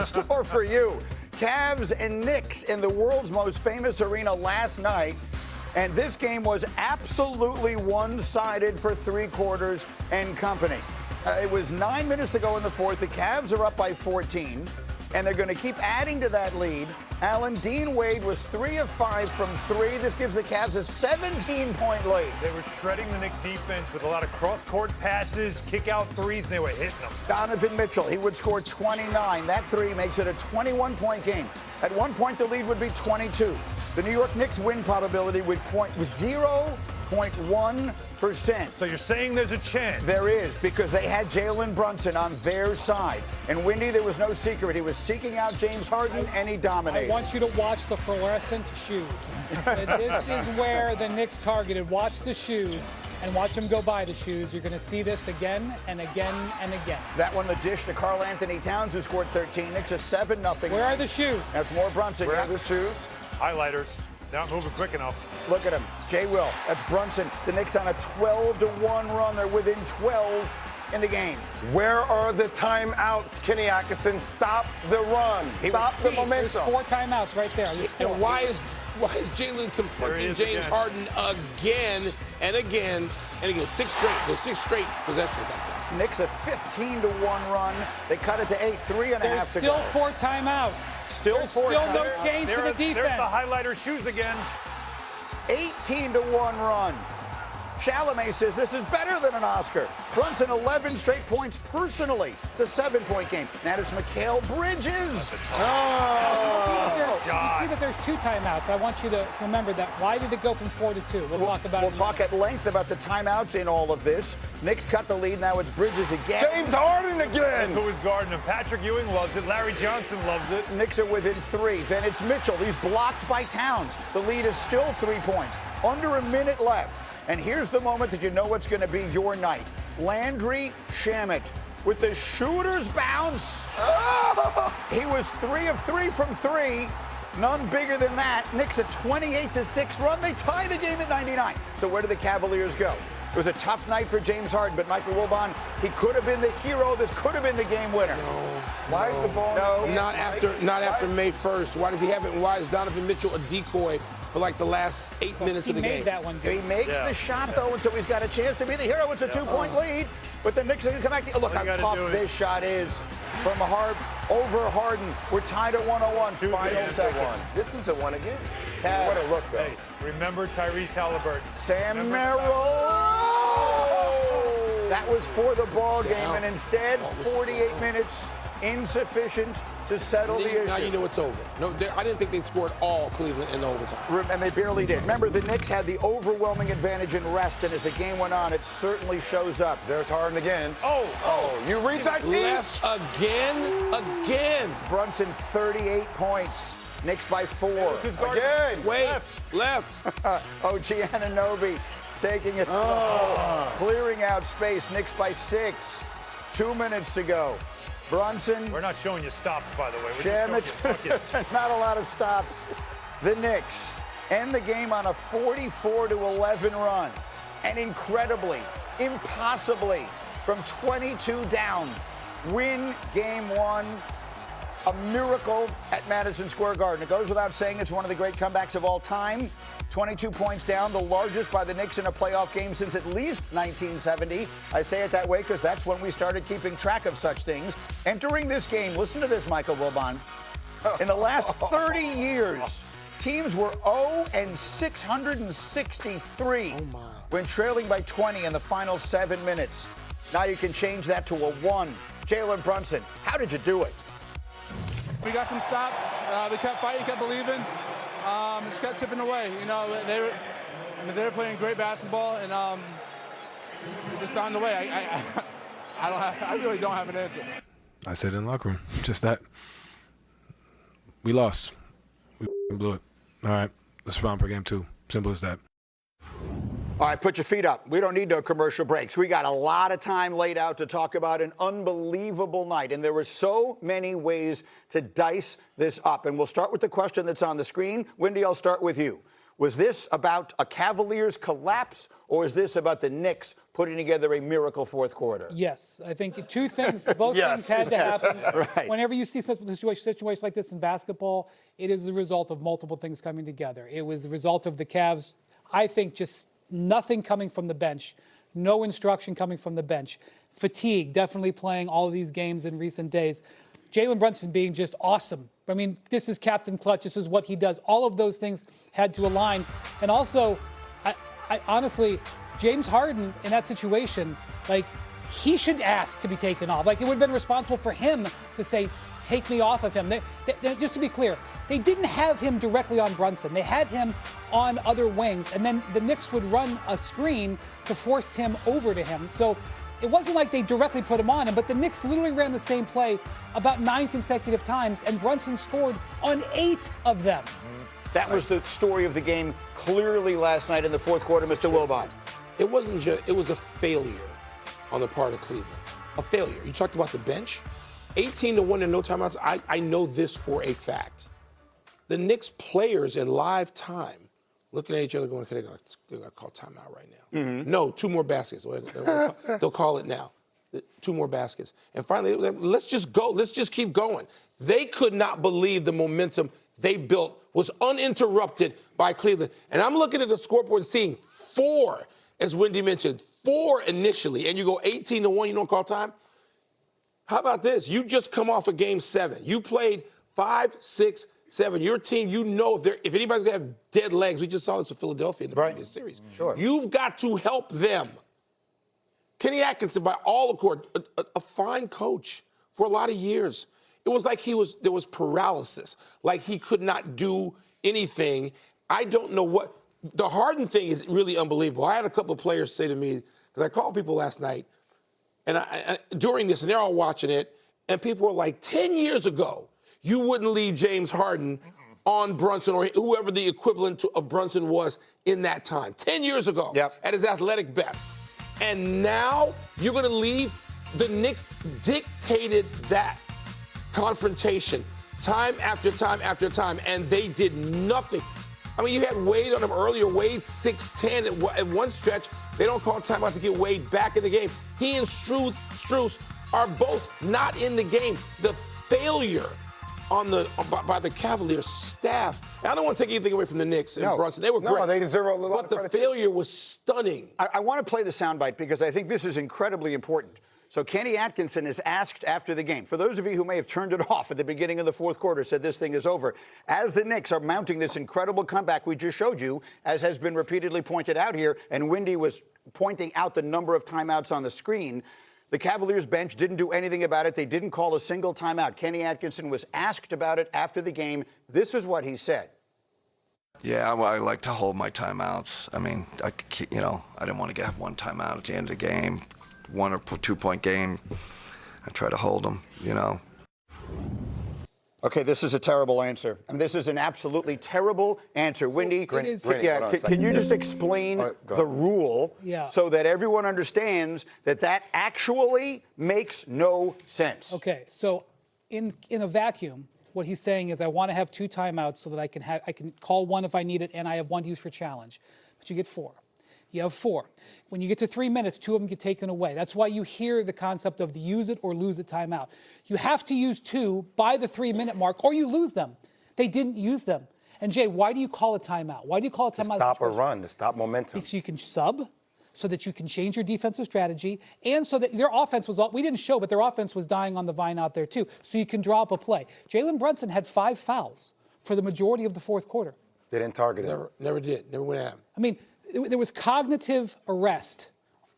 Store for you. Cavs and Knicks in the world's most famous arena last night. And this game was absolutely one-sided for three quarters and company. It was 9 minutes to go in the fourth. The Cavs are up by 14, and they're going to keep adding to that lead. Alan, Dean Wade was 3 of 5 from 3. This gives the Cavs a 17-point lead. They were shredding the Knicks defense with a lot of cross-court passes, kick-out threes, and they were hitting them. Donovan Mitchell, he would score 29. That three makes it a 21-point game. At one point, the lead would be 22. The New York Knicks win probability would point 0.1%. So you're saying there's a chance? There is, because they had Jalen Brunson on their side. And Windy, there was no secret. He was seeking out James Harden, and he dominated. I want you to watch the fluorescent shoes. This is where the Knicks targeted. Watch the shoes and watch them go by the shoes. You're going to see this again and again and again. That one, the dish to Karl Anthony Towns, who scored 13. Knicks a 7-0. Where are the shoes? That's more Brunson. Where are the shoes? Highlighters. They're not moving quick enough. Look at him. Jay Will. That's Brunson. The Knicks on a 12-1 run. They're within 12 in the game. Where are the timeouts, Kenny Atkinson? Stop the run. Stop the momentum. There's 4 timeouts right there. And why is Jalen confronting James Harden again and again and again? 6 straight. There's 6 straight possessions like that. Knicks a 15-1 run. They cut it to 8, 3.5 to go. There's still 4 timeouts. Still There's 4 still timeouts. no change to the defense. There's the highlighter shoes again. 18-1 run. Chalamet says this is better than an Oscar. Brunson 11 straight points personally. It's a 7-point game. Now it's Mikal Bridges. You see that there's 2 timeouts. I want you to remember that. Why did it go from 4 to 2? We'll talk about it. We'll talk at length about the timeouts in all of this. Knicks cut the lead. Now it's Bridges again. James Harden again. Who is guarding him? Patrick Ewing loves it. Larry Johnson loves it. Knicks are within 3. Then it's Mitchell. He's blocked by Towns. The lead is still 3 points. Under a minute left. And here's the moment that you know what's going to be your night. Landry Shamet with the shooter's bounce. Oh! He was 3 of 3 from 3. None bigger than that. Knicks a 28-6 run. They tie the game at 99. So where do the Cavaliers go? It was a tough night for James Harden, but Michael Wilbon, he could have been the hero. This could have been the game winner. Why is the ball? Not after May 1st. Why does he have it? And why is Donovan Mitchell a decoy for like the last 8 minutes of the game? He made that one good. He makes the shot, though, and so he's got a chance to be the hero. It's a 2-point lead, but the Knicks are going to come back. Look how tough this shot is from over Harden. We're tied at 101. Final second. This is the one again. What a look, though. Hey, remember Tyrese Halliburton. Sam Merrill. That was for the ball game, and instead, 48 minutes, insufficient to settle the issue. Now you know it's over. No, I didn't think they'd scored all Cleveland in the overtime. And they barely did. Remember, the Knicks had the overwhelming advantage in rest, and as the game went on, it certainly shows up. There's Harden again. Oh, you reach that Left again. Brunson, 38 points. Knicks by 4. Again. Left. Gm1 taking it. Clearing out space. Knicks by 6. 2 minutes to go. Brunson. We're not showing you stops, by the way. Shamet. Not a lot of stops. The Knicks end the game on a 44-11 run. And incredibly, impossibly, from 22 down, win game 1. A miracle at Madison Square Garden. It goes without saying it's one of the great comebacks of all time. 22 points down, the largest by the Knicks in a playoff game since at least 1970. I say it that way because that's when we started keeping track of such things. Entering this game, listen to this, Michael Wilbon. In the last 30 years, teams were 0-663 when trailing by 20 in the final 7 minutes. Now you can change that to a 1. Jalen Brunson, how did you do it? We got some stops. We kept fighting, kept believing. Just kept chipping away. You know, they were playing great basketball, and we just found a way. I really don't have an answer. I said in the locker room, just that. We lost. We blew it. All right, let's round for game 2. Simple as that. All right, put your feet up. We don't need no commercial breaks. We got a lot of time laid out to talk about an unbelievable night, and there were so many ways to dice this up. And we'll start with the question that's on the screen. Wendy, I'll start with you. Was this about a Cavaliers collapse, or is this about the Knicks putting together a miracle fourth quarter? Yes, I think two things, both things had to happen. Right. Whenever you see such a situation like this in basketball, it is the result of multiple things coming together. It was the result of the Cavs, I think, just nothing coming from the bench, no instruction coming from the bench. Fatigue, definitely playing all of these games in recent days. Jalen Brunson being just awesome. I mean, this is Captain Clutch. This is what he does. All of those things had to align. And also, I honestly, James Harden in that situation, like, he should ask to be taken off. Like, it would have been responsible for him to say, take me off of him. Just to be clear, they didn't have him directly on Brunson. They had him on other wings, and then the Knicks would run a screen to force him over to him. So it wasn't like they directly put him on him, but the Knicks literally ran the same play about 9 consecutive times, and Brunson scored on 8 of them. That was the story of the game clearly last night in the fourth quarter, Mr. Wilbon. It wasn't just, it was a failure on the part of Cleveland. A failure. You talked about the bench. 18-1 and no timeouts. I know this for a fact. The Knicks players in live time looking at each other going, okay, they're going to call timeout right now. No, 2 more baskets. They'll call it now. 2 more baskets. And finally, let's just go. Let's just keep going. They could not believe the momentum they built was uninterrupted by Cleveland. And I'm looking at the scoreboard seeing 4, as Wendy mentioned, 4 initially, and you go 18-1, you don't call time? How about this? You just come off of game 7. You played 5, 6, 7. Your team, you know if anybody's going to have dead legs, we just saw this with Philadelphia in the previous series. Sure. You've got to help them. Kenny Atkinson, by all accord, a fine coach for a lot of years. It was like there was paralysis, like he could not do anything. I don't know what. The Harden thing is really unbelievable. I had a couple of players say to me, because I called people last night, and during this, and they're all watching it, and people were like, 10 years ago, you wouldn't leave James Harden on Brunson or whoever the equivalent of Brunson was in that time. 10 years ago, at his athletic best. And now you're going to leave? The Knicks dictated that confrontation time after time after time, and they did nothing. I mean, you had Wade on him earlier. Wade 6'10". At one stretch, they don't call timeout to get Wade back in the game. He and Strus are both not in the game. The failure by the Cavaliers staff. And I don't want to take anything away from the Knicks and Brunson. They were great. No, they deserve a lot of credit. But the failure was stunning. I want to play the soundbite because I think this is incredibly important. So Kenny Atkinson is asked after the game. For those of you who may have turned it off at the beginning of the fourth quarter, said this thing is over. As the Knicks are mounting this incredible comeback we just showed you, as has been repeatedly pointed out here, and Wendy was pointing out the number of timeouts on the screen, the Cavaliers bench didn't do anything about it. They didn't call a single timeout. Kenny Atkinson was asked about it after the game. This is what he said. Yeah, I like to hold my timeouts. I mean, I didn't want to have one timeout at the end of the game. 1 or 2 point game, I try to hold them, Okay, this is a terrible answer. I mean, this is an absolutely terrible answer. Wendy, can you just explain the rule so that everyone understands that actually makes no sense? Okay, so in a vacuum, what he's saying is I want to have 2 timeouts so that I can call one if I need it, and I have 1 to use for challenge. But you get 4. You have 4. When you get to 3 minutes, 2 of them get taken away. That's why you hear the concept of the use it or lose it timeout. You have to use 2 by the 3-minute mark or you lose them. They didn't use them. And Jay, why do you call a timeout? Why do you call a timeout? To stop a run, to stop momentum. So you can sub, so that you can change your defensive strategy, and so that their offense was, we didn't show, but their offense was dying on the vine out there too. So you can draw up a play. Jalen Brunson had 5 fouls for the majority of the fourth quarter. They didn't target him. Never did. Never went at him. I mean, there was cognitive arrest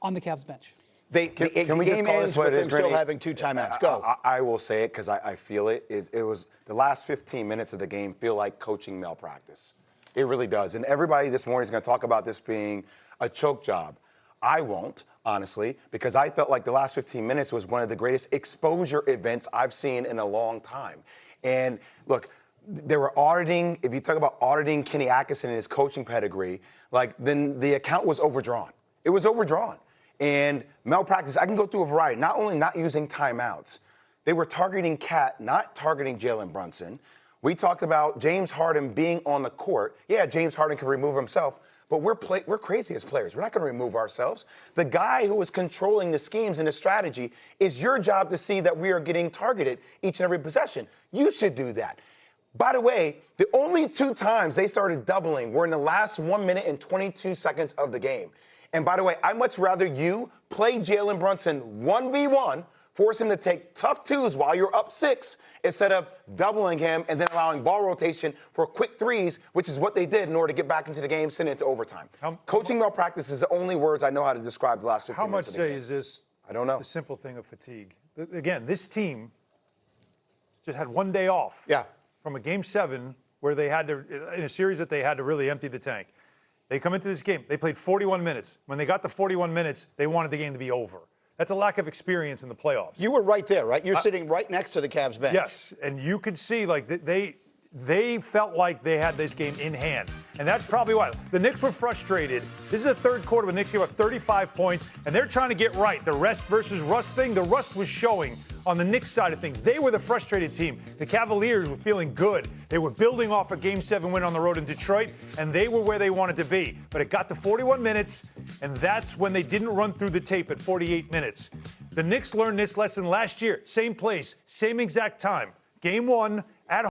on the Cavs bench. Can we just call this what it is, still having 2 timeouts. Go. I will say it because I feel it. It was the last 15 minutes of the game feel like coaching malpractice. It really does. And everybody this morning is going to talk about this being a choke job. I won't, honestly, because I felt like the last 15 minutes was one of the greatest exposure events I've seen in a long time. And look, they were auditing, if you talk about auditing Kenny Atkinson and his coaching pedigree, then the account was overdrawn. It was overdrawn. And malpractice, I can go through a variety, not only not using timeouts, they were targeting Cat, not targeting Jalen Brunson. We talked about James Harden being on the court. Yeah, James Harden can remove himself, but we're crazy as players. We're not going to remove ourselves. The guy who is controlling the schemes and the strategy is your job to see that we are getting targeted each and every possession. You should do that. By the way, the only 2 times they started doubling were in the last 1 minute and 22 seconds of the game. And by the way, I'd much rather you play Jalen Brunson 1v1, force him to take tough twos while you're up 6, instead of doubling him and then allowing ball rotation for quick threes, which is what they did in order to get back into the game, send it to overtime. Coaching malpractice is the only words I know how to describe the last 15 How minutes much, of the Jay, game. is this I don't know. the simple thing of fatigue? Again, this team just had 1 day off. Yeah. From a game 7 where they had to, in a series that they had to really empty the tank. They come into this game, they played 41 minutes. When they got to 41 minutes, they wanted the game to be over. That's a lack of experience in the playoffs. You were right there, right? You're sitting right next to the Cavs bench. Yes, and you could see like they felt like they had this game in hand. And that's probably why. The Knicks were frustrated. This is the third quarter when the Knicks gave up 35 points, and they're trying to get right. The rest versus rust thing, the rust was showing on the Knicks side of things. They were the frustrated team. The Cavaliers were feeling good. They were building off a Game 7 win on the road in Detroit, and they were where they wanted to be. But it got to 41 minutes, and that's when they didn't run through the tape at 48 minutes. The Knicks learned this lesson last year. Same place, same exact time. Game 1 at home.